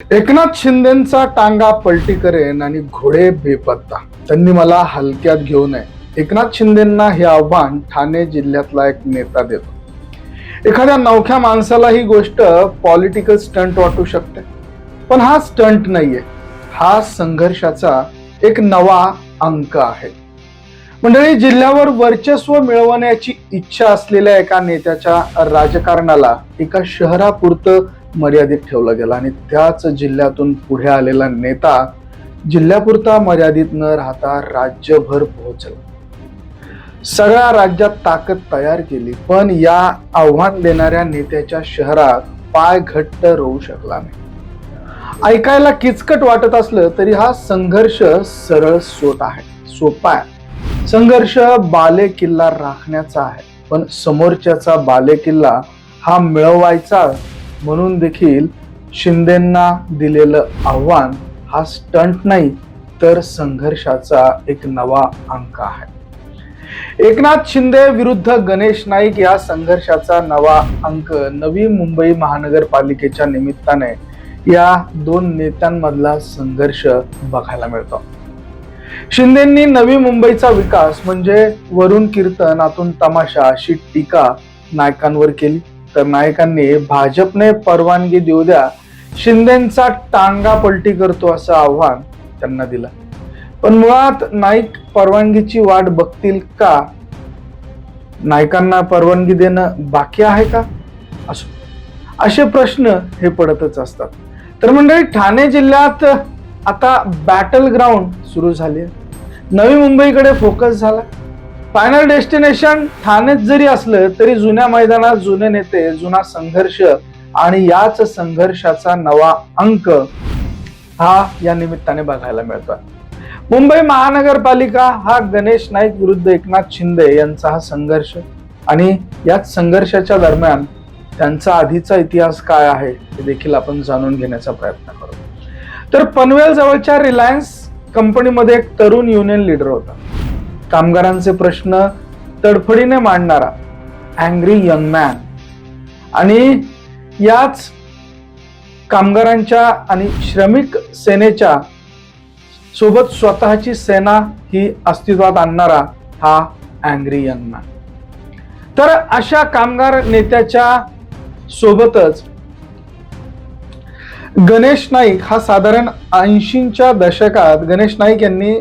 एकनाथ शिंदेचा टांगा पलटी करेन आणि घोडे बेपत्ता, त्यांनी मला हलक्यात घेऊ नये. एकनाथ शिंदेंना हे आव्हान ठाणे जिल्ह्यातला एक नेता देतो. एखाद्या नवख्या माणसाला ही गोष्ट पॉलिटिकल स्टंट वाटू शकते, पण हा स्टंट नाहीये, हा संघर्षाचा एक नवा अंक आहे. मंडळी, जिल्ह्यावर वर्चस्व मिळवण्याची इच्छा असलेल्या एका नेत्याच्या राजकारणाला एका शहरापुरतं मर्यादित ठेवलं गेलं आणि त्याच जिल्ह्यातून पुढे आलेला नेता जिल्ह्यापुरता मर्यादित न राहता राज्यभर पोहोचला. सगळ्या राज्यात ताकद तयार केली, पण या आव्हान देणाऱ्या नेत्याच्या शहरात पाय घट्ट रोवू शकला नाही. ऐकायला किचकट वाटत असलं तरी हा संघर्ष सरळ सोपा आहे. संघर्ष बालेकिल्ला राखण्याचा आहे, पण समोरच्याचा बालेकिल्ला हा मिळवायचा. म्हणून देखील शिंदेंना दिलेलं आव्हान हा स्टंट नाही, तर संघर्षाचा एक नवा अंक आहे. एकनाथ शिंदे विरुद्ध गणेश नाईक या संघर्षाचा नवा अंक नवी मुंबई महानगरपालिकेच्या निमित्ताने या दोन नेत्यांमधला संघर्ष बघायला मिळतो. शिंदेंनी नवी मुंबईचा विकास म्हणजे वरून कीर्तन आतून तमाशा अशी टीका नायकांवर केली, तर नायकांनी भाजपने परवानगी देऊ द्या, शिंदेचा टांगा पलटी करतो असं आव्हान त्यांना दिलं. पण मुळात नाईक परवानगीची वाट बघतील का? नायकांना परवानगी देणं बाकी आहे का? असे प्रश्न हे पडतच असतात. तर मंडळी, ठाणे जिल्ह्यात आता बॅटल ग्राउंड सुरू झाली. नवी मुंबईकडे फोकस झाला. फायनल डेस्टिनेशन ठाणेच जरी असलं तरी जुन्या मैदानात जुने नेते, जुना संघर्ष आणि याच संघर्षाचा नवा अंक हा या निमित्ताने बघायला मिळतोय. मुंबई महानगरपालिका हा गणेश नाईक विरुद्ध एकनाथ शिंदे यांचा हा संघर्ष, आणि याच संघर्षाच्या दरम्यान त्यांचा आधीचा इतिहास काय आहे हे देखील आपण जाणून घेण्याचा प्रयत्न करू. तर पनवेल जवळच्या रिलायन्स कंपनीमध्ये एक तरुण युनियन लीडर होता. कामगारांचे प्रश्न तडफडीने मांडणारा अँग्री यंग मॅन, आणि याच कामगारांच्या आणि श्रमिक सेनेच्या सोबत स्वतःची सेना ही अस्तित्वात आणणारा हा अँग्री यंग मॅन. तर अशा कामगार नेत्याच्या सोबतच गणेश नाईक हा साधारण 80च्या दशकात गणेश नाईक यांनी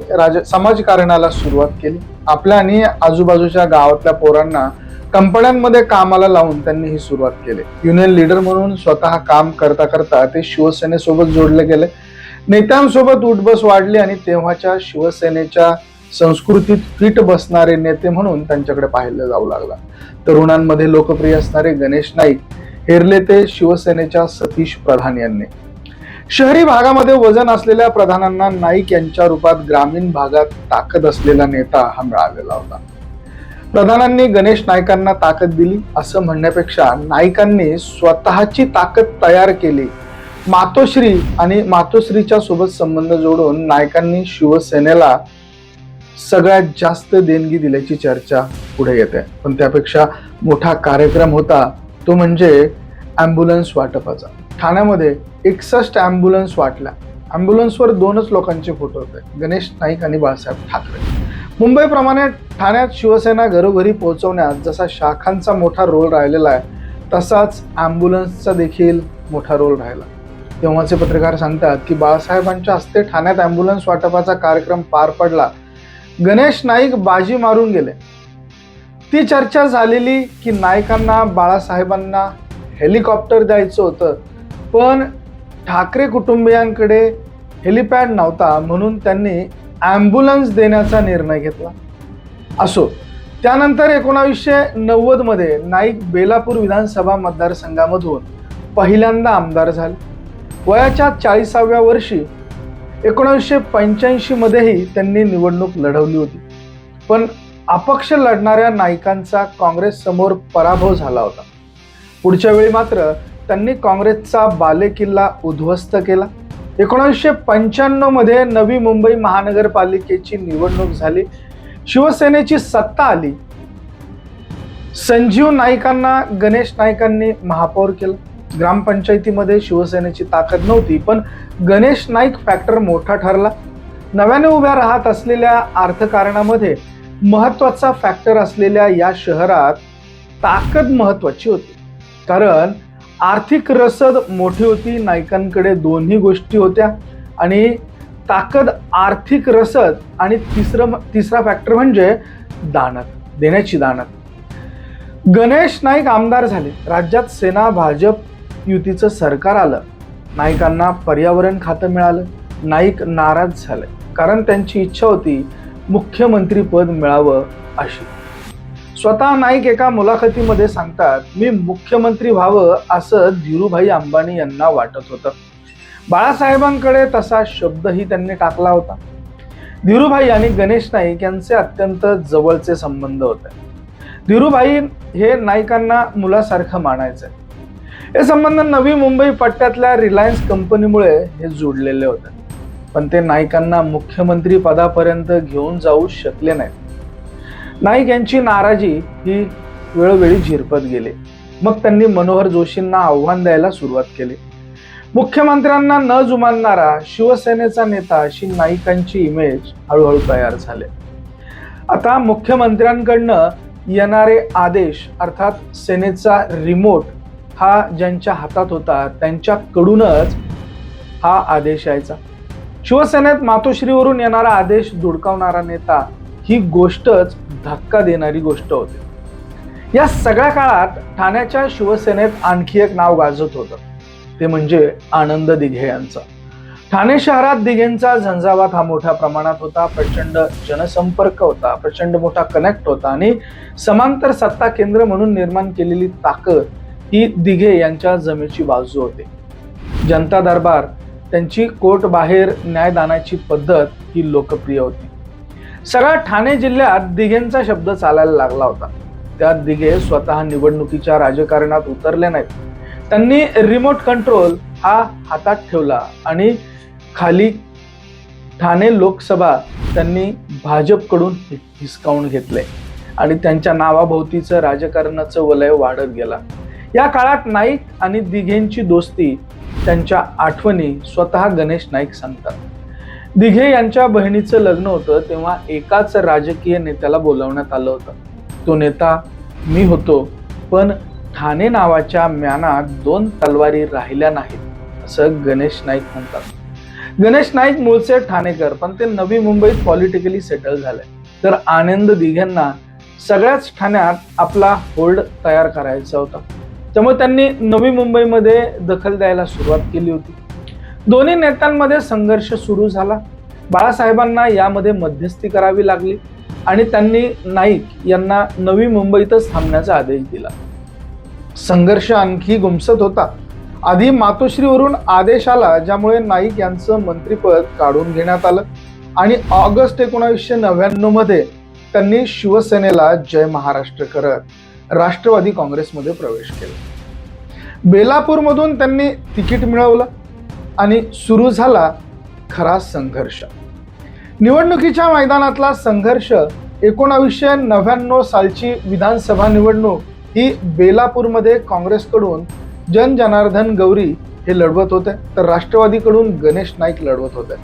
समाजकारणाला सुरुवात केली. आपल्या आणि आजूबाजूच्या गावातल्या पोरांना कंपन्यांमध्ये कामाला लावून त्यांनी ही सुरुवात केली. युनियन लीडर म्हणून स्वतः काम करता करता ते शिवसेनेसोबत जोडले गेले. नेत्यांसोबत उठबस वाढली आणि तेव्हाच्या शिवसेनेच्या संस्कृतीत फिट बसणारे नेते म्हणून त्यांच्याकडे पाहिलं जाऊ लागला. तरुणांमध्ये लोकप्रिय असणारे गणेश नाईक हेरले ते शिवसेनेच्या सतीश प्रधान यांनी. शहरी भागामध्ये वजन असलेल्या प्रधानांना नाईक यांच्या रूपात ग्रामीण भागात ताकद असलेला नेता हा मिळालेला होता. प्रधानांनी गणेश नाईकांना ताकद दिली असं म्हणण्यापेक्षा नाईकांनी स्वतःची ताकद तयार केली. मातोश्री आणि मातोश्रीच्या सोबत संबंध जोडून नाईकांनी शिवसेनेला सगळ्यात जास्त देणगी दिल्याची चर्चा पुढे येते. पण त्यापेक्षा मोठा कार्यक्रम होता तो म्हणजे ॲम्ब्युलन्स वाटपाचा. ठाण्यामध्ये 61 ॲम्ब्युलन्स वाटल्या. ॲम्ब्युलन्सवर 2च लोकांचे फोटो होते, गणेश नाईक आणि बाळासाहेब ठाकरे. मुंबईप्रमाणे ठाण्यात शिवसेना घरोघरी पोहोचवण्यात जसा शाखांचा मोठा रोल राहिलेला आहे, तसाच ॲम्ब्युलन्सचा देखील मोठा रोल राहिला. तेव्हाचे पत्रकार सांगतात की बाळासाहेबांच्या हस्ते ठाण्यात ॲम्ब्युलन्स वाटपाचा कार्यक्रम पार पडला. गणेश नाईक बाजी मारून गेले. ती चर्चा झालेली की नाईकांना बाळासाहेबांना हेलिकॉप्टर द्यायचं होतं, पण ठाकरे कुटुंबियांकडे हेलिपॅड नव्हता, म्हणून त्यांनी ॲम्ब्युलन्स देण्याचा निर्णय घेतला. असो, त्यानंतर 1990 मध्ये नाईक बेलापूर विधानसभा मतदारसंघामधून पहिल्यांदा आमदार झाले. वयाच्या 40व्या वर्षी 1985 मध्येही त्यांनी निवडणूक लढवली होती, पण अपक्ष लढणाऱ्या नाईकांचा काँग्रेस समोर पराभव झाला होता. पुढच्या वेळी मात्र त्यांनी काँग्रेसचा बालेकिल्ला उद्ध्वस्त केला. 1995 मध्ये नवी मुंबई महानगरपालिकेची निवडणूक झाली. शिवसेनेची सत्ता आली. संजीव नाईकांना गणेश नाईकांनी महापौर केलं. ग्रामपंचायतीमध्ये शिवसेनेची ताकद नव्हती, पण गणेश नाईक फॅक्टर मोठा ठरला. नव्याने उभ्या राहत असलेल्या अर्थकारणामध्ये महत्वाचा फॅक्टर असलेल्या या शहरात ताकद महत्वाची होती, कारण आर्थिक रसद मोठी होती. नाईकांकडे दोन्ही गोष्टी होत्या आणि ताकद, आर्थिक रसद आणि तिसरा फॅक्टर म्हणजे दानत, देण्याची दानत. गणेश नाईक आमदार झाले. राज्यात सेना भाजप युतीचं सरकार आलं. नाईकांना पर्यावरण खातं मिळालं. नाईक नाराज झाले, कारण त्यांची इच्छा होती मुख्यमंत्री पद मिळावं अशी. स्वतः नाईक एका मुलाखतीमध्ये सांगतात, मी मुख्यमंत्री व्हावं असं धीरूभाई अंबानी यांना वाटत होतं. बाळासाहेबांकडे तसा शब्दही त्यांनी टाकला होता. धीरूभाई आणि गणेश नाईक यांचे अत्यंत जवळचे संबंध होते. धीरूभाई हे नाईकांना मुलासारखं मानायचे. हे संबंध नवी मुंबई पट्ट्यातल्या रिलायन्स कंपनीमुळे हे जोडलेले होते, पण ते नाईकांना मुख्यमंत्री पदापर्यंत घेऊन जाऊ शकले नाहीत. नाईक यांची नाराजी ही वेळोवेळी झिरपत गेली. मग त्यांनी मनोहर जोशींना आव्हान द्यायला सुरुवात केली. मुख्यमंत्र्यांना न जुमानणारा शिवसेनेचा नेता अशी नाईकांची इमेज हळूहळू तयार झाले. आता मुख्यमंत्र्यांकडनं येणारे आदेश, अर्थात सेनेचा रिमोट हा ज्यांच्या हातात होता त्यांच्याकडूनच हा आदेश यायचा. शिवसेनेत मातोश्रीवरून येणारा आदेश धुडकावणारा नेता ही गोष्टच धक्का देणारी गोष्ट होती. या सगळ्या काळात ठाण्याच्या शिवसेनेत आणखी एक नाव गाजत होतं, ते म्हणजे आनंद दिघे यांचं. ठाणे शहरात दिघेंचा झंझावात हा मोठ्या प्रमाणात होता. प्रचंड जनसंपर्क होता, प्रचंड मोठा कनेक्ट होता आणि समांतर सत्ता केंद्र म्हणून निर्माण केलेली ताकद ही दिघे यांच्या जमेची बाजू होती. जनता दरबार, त्यांची कोर्ट बाहेर न्यायदानाची पद्धत ही लोकप्रिय होती. सगळ्या ठाणे जिल्ह्यात दिघेंचा शब्द चालायला लागला होता. त्यात दिघे स्वतः निवडणुकीच्या राजकारणात उतरले नाहीत. त्यांनी रिमोट कंट्रोल हा हातात ठेवला आणि खाली ठाणे लोकसभा त्यांनी भाजपकडून हिसकावून घेतले आणि त्यांच्या नावाभोवतीचं राजकारणाचं वलय वाढत गेला. या काळात नाईक आणि दिघेंची दोस्ती, त्यांच्या आठवणी स्वतः गणेश नाईक सांगतात. दिघे यांच्या बहिणीचं लग्न होतं तेव्हा एकाच राजकीय नेत्याला बोलावण्यात आलं होतं. तो नेता मी होतो, पण ठाणे नावाच्या म्यानात दोन तलवारी राहिल्या नाहीत असं गणेश नाईक म्हणतात. गणेश नाईक मूळचे ठाणेकर, पण ते नवी मुंबईत पॉलिटिकली सेटल झाले. तर आनंद दिघेंना सगळ्याच ठाण्यात आपला होल्ड तयार करायचा होता, त्यामुळे त्यांनी नवी मुंबईमध्ये दखल द्यायला सुरुवात केली होती. दोन्ही नेत्यांमध्ये संघर्ष सुरू झाला. बाळासाहेबांना यामध्ये मध्यस्थी करावी लागली आणि त्यांनी नाईक यांना नवी मुंबईतच थांबण्याचा आदेश दिला. संघर्ष आणखी गुमसत होता. आधी मातोश्रीवरून आदेश आला, ज्यामुळे नाईक यांचं मंत्रिपद काढून घेण्यात आलं आणि ऑगस्ट 1999 मध्ये त्यांनी शिवसेनेला जय महाराष्ट्र करत राष्ट्रवादी काँग्रेसमध्ये प्रवेश केला. बेलापूरमधून त्यांनी तिकीट मिळवलं आणि सुरू झाला खरा संघर्ष. निवडणुकीच्या मैदानातला संघर्ष 1999 सालची विधानसभा निवडणूक ही बेलापूरमध्ये काँग्रेसकडून जनार्दन गौरी हे लढवत होते, तर राष्ट्रवादीकडून गणेश नाईक लढवत होते.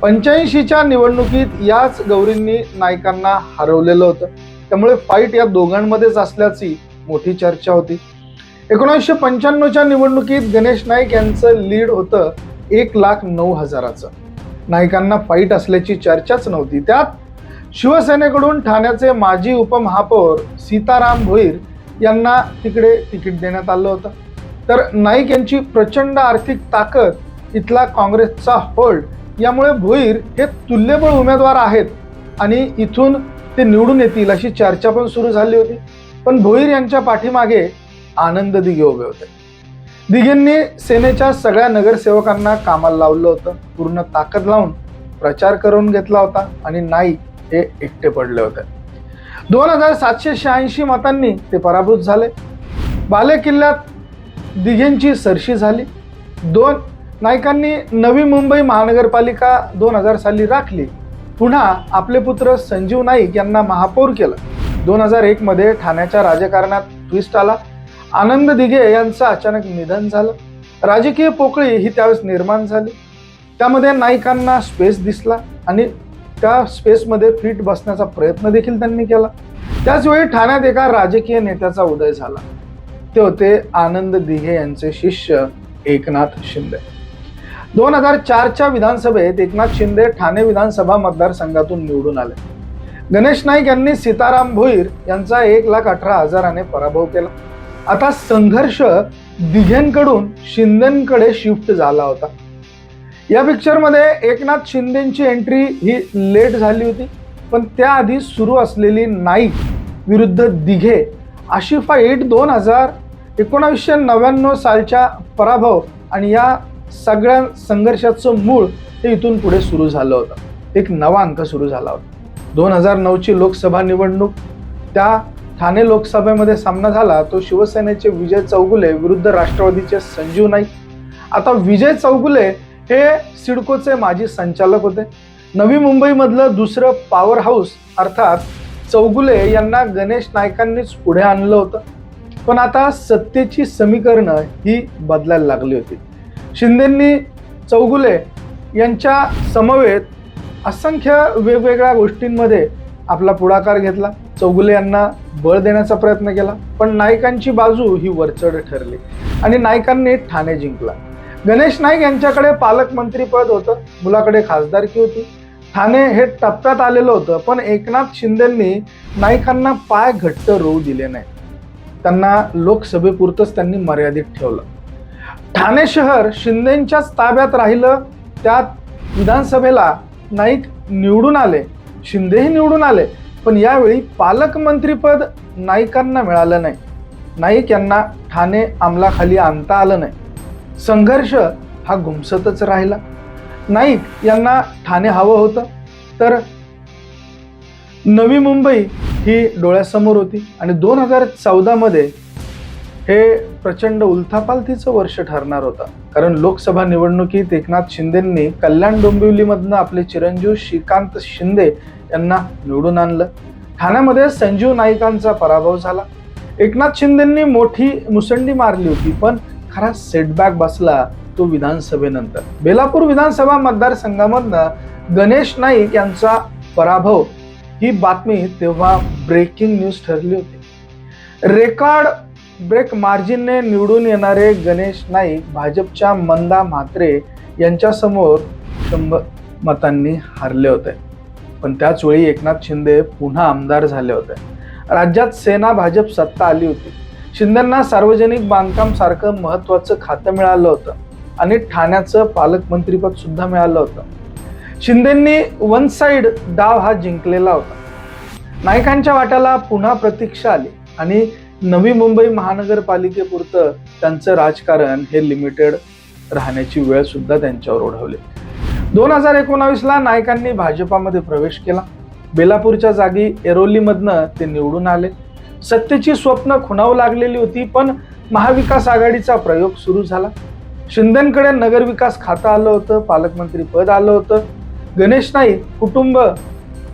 85च्या निवडणुकीत याच गौरींनी नाईकांना हरवलेलं होतं, त्यामुळे फाईट या दोघांमध्येच असल्याची मोठी चर्चा होती. 1995च्या निवडणुकीत गणेश नाईक यांचं लीड होतं 1,09,000. नाईकांना फाईट असल्याची चर्चाच नव्हती. त्यात शिवसेनेकडून ठाण्याचे माजी उपमहापौर सीताराम भोईर यांना तिकडे तिकीट देण्यात आलं होतं. तर नाईक यांची प्रचंड आर्थिक ताकद, इथला काँग्रेसचा होल्ड, यामुळे भोईर हे तुल्यबळ उमेदवार आहेत आणि इथून ते निवडून येतील अशी चर्चा पण सुरू झाली होती. पण भोईर यांच्या पाठीमागे आनंद दिघे उभे होते. दिघेंनी सेनेच्या सगळ्या नगरसेवकांना कामाला लावलं होतं, पूर्ण ताकद लावून प्रचार करून घेतला होता आणि नाईक हे एकटे पडले होते. 2,786 मतांनी ते पराभूत झाले. बाले किल्ल्यात दिघेंची सरशी झाली. नाईकांनी नवी मुंबई महानगरपालिका 2000 साली राखली. पुन्हा आपले पुत्र संजीव नाईक यांना महापौर केलं. 2001 मध्ये ठाण्याच्या राजकारणात ट्विस्ट आला. आनंद दिघे यांचं अचानक निधन झालं. राजकीय पोकळी ही त्यावेळेस निर्माण झाली. त्यामध्ये नाईकांना स्पेस दिसला आणि त्या स्पेसमध्ये फिट बसण्याचा प्रयत्न देखील त्यांनी केला. त्याचवेळी ठाण्यात एका राजकीय नेत्याचा उदय झाला. ते होते आनंद दिघे यांचे शिष्य एकनाथ शिंदे. 2004च्या विधानसभेत एकनाथ शिंदे ठाणे विधानसभा मतदारसंघातून निवडून आले. गणेश नाईक यांनी सीताराम भोईर यांचा 1,18,000 पराभव केला. आता संघर्ष दिघेंकडून शिंदेकडे शिफ्ट झाला होता. या पिक्चरमध्ये एकनाथ शिंदेची एंट्री ही लेट झाली होती, पण त्याआधी सुरू असलेली नाईक विरुद्ध दिघे अशी फाईट 1999 सालच्या पराभव आणि या सगळ्या संघर्षाचं मूळ हे इथून पुढे सुरू झालं होतं. एक नवा अंक सुरू झाला होता. 2009ची लोकसभा निवडणूक, त्या ठाणे लोकसभेमध्ये सामना झाला तो शिवसेनेचे विजय चौगुले विरुद्ध राष्ट्रवादीचे संजीव नाईक. आता विजय चौगुले हे सिडकोचे माजी संचालक होते. नवी मुंबईमधलं दुसरं पॉवर हाऊस अर्थात चौगुले यांना गणेश नाईकांनीच पुढे आणलं होतं. पण आता सत्तेची समीकरणं ही बदलायला लागली होती. शिंदेंनी चौगुले यांच्या समवेत असंख्य वेगवेगळ्या गोष्टींमध्ये आपला पुढाकार घेतला. चौगुले यांना बळ देण्याचा प्रयत्न केला, पण नाईकांची बाजू ही वरचढ ठरली आणि नाईकांनी ठाणे जिंकला. गणेश नाईक यांच्याकडे पालकमंत्रीपद होतं, मुलाकडे खासदारकी होती. ठाणे हे टप्प्यात आलेलं होतं, पण एकनाथ शिंदेंनी नाईकांना पाय घट्ट रोवू दिले नाही. त्यांना लोकसभेपुरतंच त्यांनी मर्यादित ठेवलं. ठाणे शहर शिंदेंच्याच ताब्यात राहिलं. त्यात विधानसभेला नाईक निवडून आले, शिंदेही निवडून आले, पण यावेळी पालकमंत्रीपद नाईकांना मिळालं नाही. नाईक यांना ठाणे अंमलाखाली आणता आलं नाही. संघर्ष हा घुमसतच राहिला. नाईक यांना ठाणे हवं होतं, तर नवी मुंबई ही डोळ्यासमोर होती. आणि 2014 हे प्रचंड उलथापालथीचं वर्ष ठरणार होतं, कारण लोकसभा निवडणुकीत एकनाथ शिंदेंनी कल्याण डोंबिवलीमधनं आपले चिरंजीव श्रीकांत शिंदे यांना निवडून आणलं. ठाण्यामध्ये संजीव नाईकांचा पराभव झाला. एकनाथ शिंदेंनी मोठी मुसंडी मारली होती, पण खरा सेटबॅक बसला तो विधानसभेनंतर. बेलापूर विधानसभा मतदारसंघामधनं गणेश नाईक यांचा पराभव ही बातमी तेव्हा ब्रेकिंग न्यूज ठरली होती. रेकॉर्ड ब्रेक मार्जिनने निवडून येणारे गणेश नाईक भाजपच्या मंदा म्हात्रे यांच्यासमोर 100 मतांनी हारले होते. पण त्याच वेळी एकनाथ शिंदे पुन्हा आमदार झाले होते. राज्यात सेना भाजप सत्ता आली होती. शिंदेंना सार्वजनिक बांधकाम सारखं महत्वाचं खातं मिळालं होतं आणि ठाण्याचं पालकमंत्रीपद सुद्धा मिळालं होतं. शिंदेंनी वन साइड डाव हा जिंकलेला होता. नाईकांच्या वाट्याला पुन्हा प्रतीक्षा आली आणि नवी मुंबई महानगरपालिकेपुरतं त्यांचं राजकारण हे लिमिटेड राहण्याची वेळ सुद्धा त्यांच्यावर ओढवली. 2019ला नाईकांनी भाजपामध्ये प्रवेश केला. बेलापूरच्या जागी एरोलीमधनं ते निवडून आले. सत्तेची स्वप्न खुणावू लागलेली होती, पण महाविकास आघाडीचा प्रयोग सुरू झाला. शिंदेंकडे नगरविकास खातं आलं होतं, पालकमंत्री पद आलं होतं. गणेश नाईक कुटुंब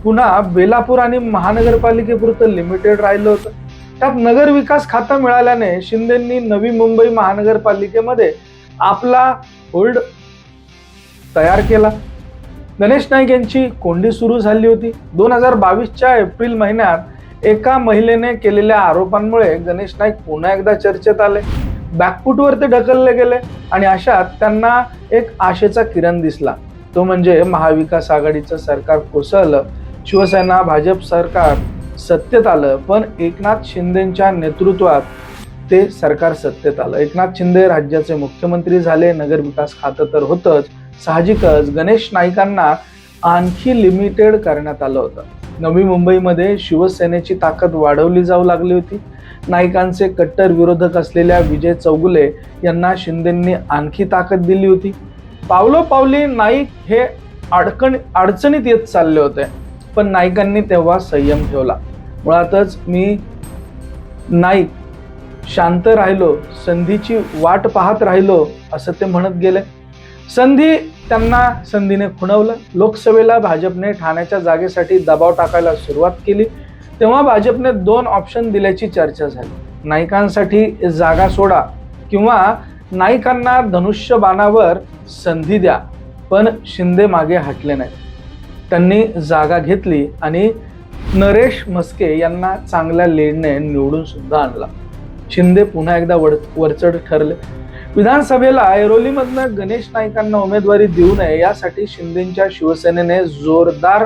पुन्हा बेलापूर आणि महानगरपालिकेपुरतं लिमिटेड राहिलं होतं. त्यात नगरविकास खातं मिळाल्याने शिंदेंनी नवी मुंबई महानगरपालिकेमध्ये आपला होल्ड तयार केला. गणेश नाईक यांची कोंडी सुरू झाली होती. 2022च्या एप्रिल महिन्यात एका महिलेने केलेल्या आरोपांमुळे गणेश नाईक पुन्हा एकदा चर्चेत आले. बॅकफूटवर ते ढकलले गेले आणि अशात त्यांना एक आशेचा किरण दिसला. तो म्हणजे महाविकास आघाडीचं सरकार कोसळलं, शिवसेना भाजप सरकार सत्तेत आलं, पण एकनाथ शिंदेच्या नेतृत्वात ते सरकार सत्तेत आलं. एकनाथ शिंदे राज्याचे मुख्यमंत्री झाले. नगरविकास खातं तर होतंच, साहजिकच गणेश नाईकांना आणखी लिमिटेड करण्यात आलं होतं. नवी मुंबईमध्ये शिवसेनेची ताकद वाढवली जाऊ लागली होती. नाईकांचे कट्टर विरोधक असलेल्या विजय चौगुले यांना शिंदेंनी आणखी ताकद दिली होती. पावलोपावली नाईक हे अडचणीत येत चालले होते, पण नाईकांनी तेव्हा संयम ठेवला. मुळातच मी नाईक शांत राहिलो, संधीची वाट पाहत राहिलो असं ते म्हणत गेले. संधीने खुणवलं. लोकसभेला भाजपने ठाण्याच्या जागेसाठी दबाव टाकायला सुरुवात केली. तेव्हा भाजपने 2 ऑप्शन दिल्याची चर्चा झाली. नाईकांसाठी जागा सोडा किंवा नाईकांना धनुष्यबाणावर संधी द्या, पण शिंदे मागे हटले नाहीत. त्यांनी जागा घेतली आणि नरेश म्हस्के यांना चांगल्या लीडने निवडून सुद्धा आणला. शिंदे पुन्हा एकदा वरचढ ठरले. विधानसभेला ऐरोलीमधनं गणेश नाईकांना उमेदवारी देऊ नये यासाठी शिंदेच्या शिवसेनेने जोरदार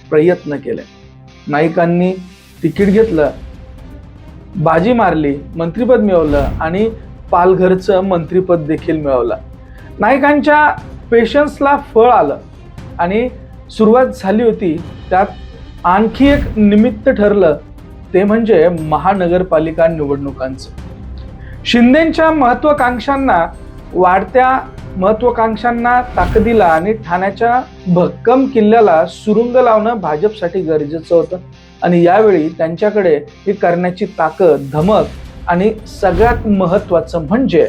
प्रयत्न केले. नाईकांनी तिकीट घेतलं, बाजी मारली, मंत्रिपद मिळवलं आणि पालघरचं मंत्रिपद देखील मिळवलं. नाईकांच्या पेशन्सला फळ आलं आणि सुरुवात झाली होती. त्यात आणखी एक निमित्त ठरलं, ते म्हणजे महानगरपालिका निवडणुकांचं. शिंदेच्या वाढत्या महत्वाकांक्षांना ताकदीला आणि ठाण्याच्या भक्कम किल्ल्याला सुरुंग लावणं भाजपसाठी गरजेचं होतं आणि यावेळी त्यांच्याकडे ही करण्याची ताकद, धमक आणि सगळ्यात महत्वाचं म्हणजे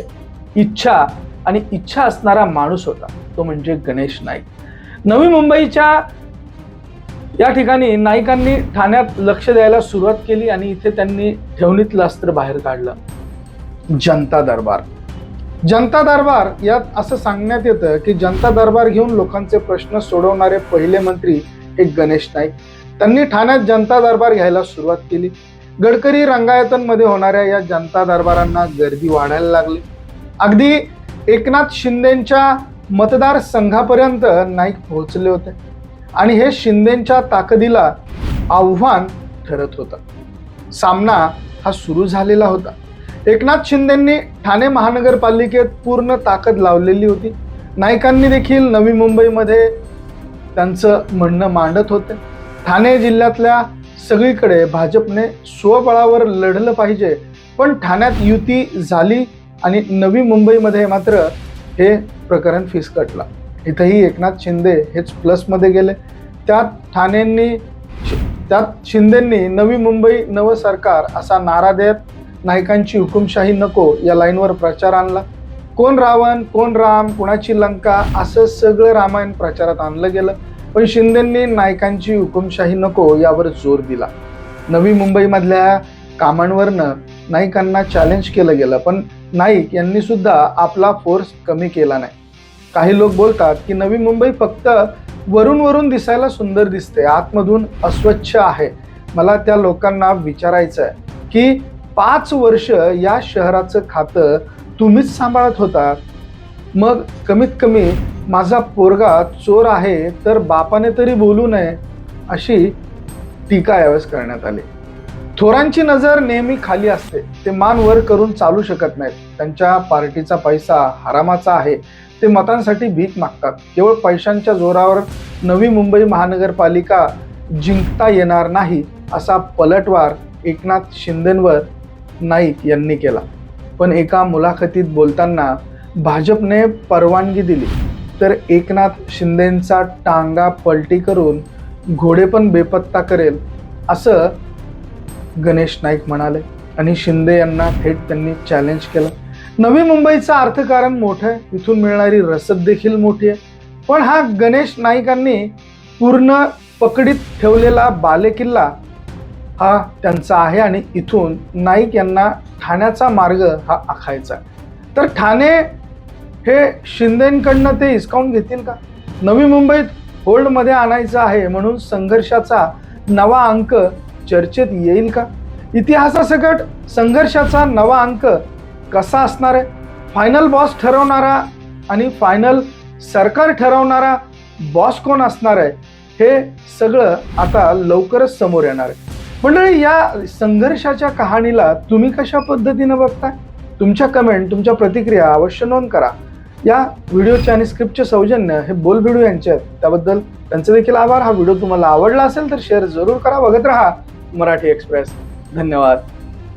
इच्छा असणारा माणूस होता, तो म्हणजे गणेश नाईक. नवी मुंबईच्या या ठिकाणी नाईकांनी ठाण्यात लक्ष द्यायला सुरुवात केली आणि इथे त्यांनी ठेवणीतलं अस्त्र बाहेर काढलं, जनता दरबार. यात असं सांगण्यात येतं की जनता दरबार घेऊन लोकांचे प्रश्न सोडवणारे पहिले मंत्री हे गणेश नाईक. त्यांनी ठाण्यात जनता दरबार घ्यायला सुरुवात केली. गडकरी रंगायतनमध्ये होणाऱ्या या जनता दरबारांना गर्दी वाढायला लागली. अगदी एकनाथ शिंदेच्या मतदारसंघापर्यंत नाईक पोहोचले होते आणि हे शिंदेच्या ताकदीला आव्हान ठरत होतं. सामना हा सुरू झालेला होता. एकनाथ शिंदेंनी ठाणे महानगरपालिकेत पूर्ण ताकद लावलेली होती. नाईकांनी देखील नवी मुंबईमध्ये त्यांचं म्हणणं मांडत होते. ठाणे जिल्ह्यातल्या सगळीकडे भाजपने स्वबळावर लढलं पाहिजे, पण ठाण्यात युती झाली आणि नवी मुंबईमध्ये मात्र हे प्रकरण फिसकटलं. इथंही एकनाथ शिंदे हेच प्लसमध्ये गेले. त्यात शिंदेंनी नवी मुंबई नवं सरकार असा नारा देत नाईकांची हुकुमशाही नको या लाईनवर प्रचार आणला. कोण रावण, कोण राम, कुणाची लंका असं सगळं रामायण प्रचारात आणलं गेलं. पण शिंदेंनी नाईकांची हुकुमशाही नको यावर जोर दिला. नवी मुंबईमधल्या कामांवरनं नाईकांना चॅलेंज केलं गेलं, पण नाईक यांनी सुद्धा आपला फोर्स कमी केला नाही. काही लोक बोलतात की नवी मुंबई फक्त वरून दिसायला सुंदर दिसते, आतमधून अस्वच्छ आहे. मला त्या लोकांना विचारायचं आहे की 5 वर्ष या शहराचं खातं तुम्हीच सांभाळत होता, मग कमीत कमी माझा पोरगा चोर आहे तर बापाने तरी बोलू नये अशी टीका यावेळेस करण्यात आली. थोरांची नजर नेहमी खाली असते, ते मान वर करून चालू शकत नाहीत. त्यांच्या पार्टीचा पैसा हरामाचा आहे, ते मतांसाठी भीक मागतात. केवळ पैशांच्या जोरावर नवी मुंबई महानगरपालिका जिंकता येणार नाही असा पलटवार एकनाथ शिंदेंवर नाईक यांनी केला. पण एका मुलाखतीत बोलताना भाजपने परवानगी दिली तर एकनाथ शिंदेंचा टांगा पलटी करून घोडे पण बेपत्ता करेल असं गणेश नाईक म्हणाले आणि शिंदे यांना थेट त्यांनी चॅलेंज केलं. नवी मुंबईचं अर्थकारण मोठं आहे, इथून मिळणारी रसद देखील मोठी आहे, पण हा गणेश नाईकांनी पूर्ण पकडीत ठेवलेला बालेकिल्ला हा त्यांचा आहे आणि इथून नाईक यांना ठाण्याचा मार्ग हा आखायचा. तर ठाणे हे शिंदेंकडनं ते हिसकावून घेतील का? नवी मुंबईत होल्डमध्ये आणायचं आहे म्हणून संघर्षाचा नवा अंक चर्चेत येईल का? इतिहासासकट संघर्षाचा नवा अंक कसा असणार आहे? फायनल बॉस ठरवणारा आणि फायनल सरकार ठरवणारा बॉस कोण असणार आहे हे सगळं आता लवकरच समोर येणार आहे. मंडळी, या संघर्षाच्या कहाणीला तुम्ही कशा पद्धतीने बघताय? तुमच्या कमेंट, तुमच्या प्रतिक्रिया अवश्य नोंद करा. या व्हिडिओचे आणि स्क्रिप्टचे सौजन्य हे बोल भिडू यांचे आहेत, त्याबद्दल त्यांचे देखील आभार. हा व्हिडिओ तुम्हाला आवडला असेल तर शेअर जरूर करा. बघत रहा मराठी एक्सप्रेस. धन्यवाद.